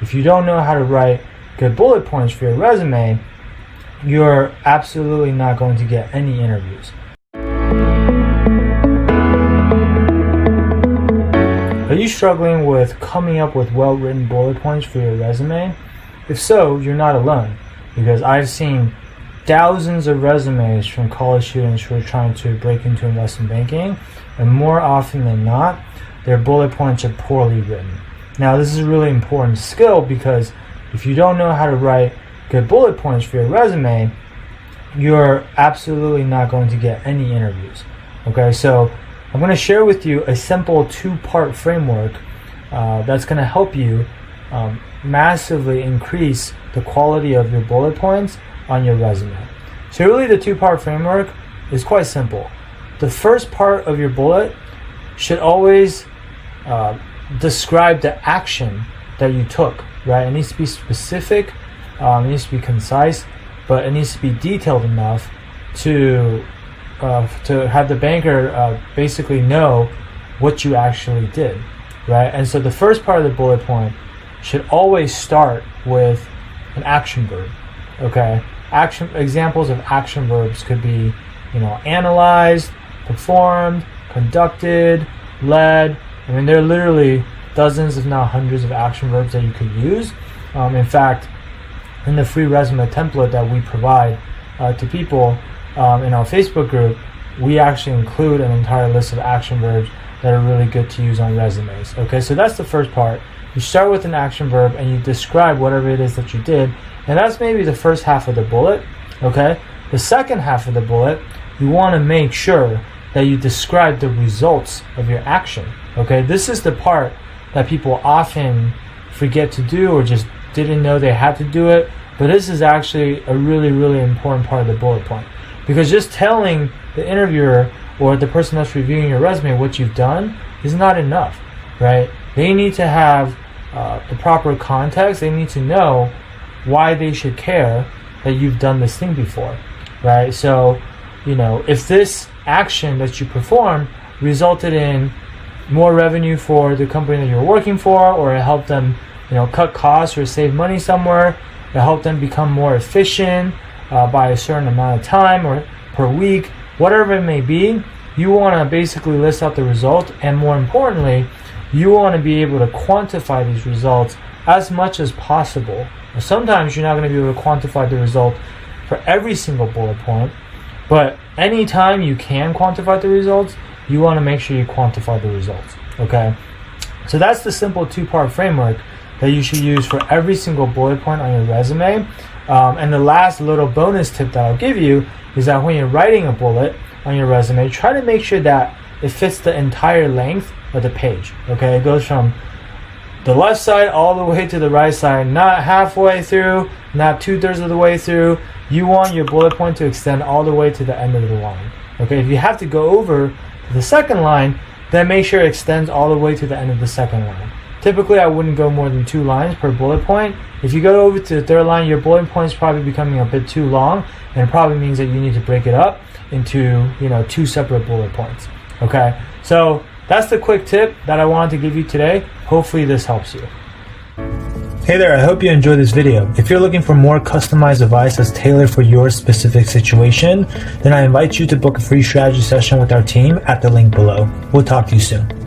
if you don't know how to write good bullet points for your resume, you're absolutely not going to get any interviews. Are you struggling with coming up with well-written bullet points for your resume? If so, you're not alone, because I've seen thousands of resumes from college students who are trying to break into investment banking, and more often than not, their bullet points are poorly written. Now, this is a really important skill because if you don't know how to write good bullet points for your resume, you're absolutely not going to get any interviews. Okay, so I'm going to share with you a simple two-part framework that's going to help you massively increase the quality of your bullet points on your resume. So really the two-part framework is quite simple. The first part of your bullet should always describe the action that you took, right? It needs to be specific, it needs to be concise, but it needs to be detailed enough to have the banker basically know what you actually did, right? And so the first part of the bullet point should always start with an action verb, okay? Examples of action verbs could be, analyzed, performed, conducted, led. I mean, there are literally dozens, if not hundreds, of action verbs that you could use. In fact, in the free resume template that we provide to people in our Facebook group, we actually include an entire list of action verbs that are really good to use on resumes. Okay, so that's the first part. You start with an action verb and you describe whatever it is that you did, and that's maybe the first half of the bullet. Okay, the second half of the bullet, you want to make sure that you describe the results of your action. Okay, this is the part that people often forget to do or just didn't know they had to do it, but this is actually a really, really important part of the bullet point. Because just telling the interviewer or the person that's reviewing your resume what you've done is not enough, right? They need to have the proper context. They need to know why they should care that you've done this thing before, right? So, if this action that you performed resulted in more revenue for the company that you're working for, or it helped them, cut costs or save money somewhere, it helped them become more efficient by a certain amount of time or per week, whatever it may be, you want to basically list out the result, and more importantly, you want to be able to quantify these results as much as possible. Sometimes you're not going to be able to quantify the result for every single bullet point, but anytime you can quantify the results, you want to make sure you quantify the results, okay? So that's the simple two-part framework that you should use for every single bullet point on your resume. And the last little bonus tip that I'll give you is that when you're writing a bullet on your resume, try to make sure that it fits the entire length of the page, okay? It goes from the left side all the way to the right side, not halfway through, not 2/3 of the way through. You want your bullet point to extend all the way to the end of the line, okay? If you have to go over to the second line, then make sure it extends all the way to the end of the second line. Typically, I wouldn't go more than 2 lines per bullet point. If you go over to the third line, your bullet point is probably becoming a bit too long, and it probably means that you need to break it up into 2 separate bullet points. Okay, so that's the quick tip that I wanted to give you today. Hopefully this helps you. Hey there, I hope you enjoyed this video. If you're looking for more customized advice that's tailored for your specific situation, then I invite you to book a free strategy session with our team at the link below. We'll talk to you soon.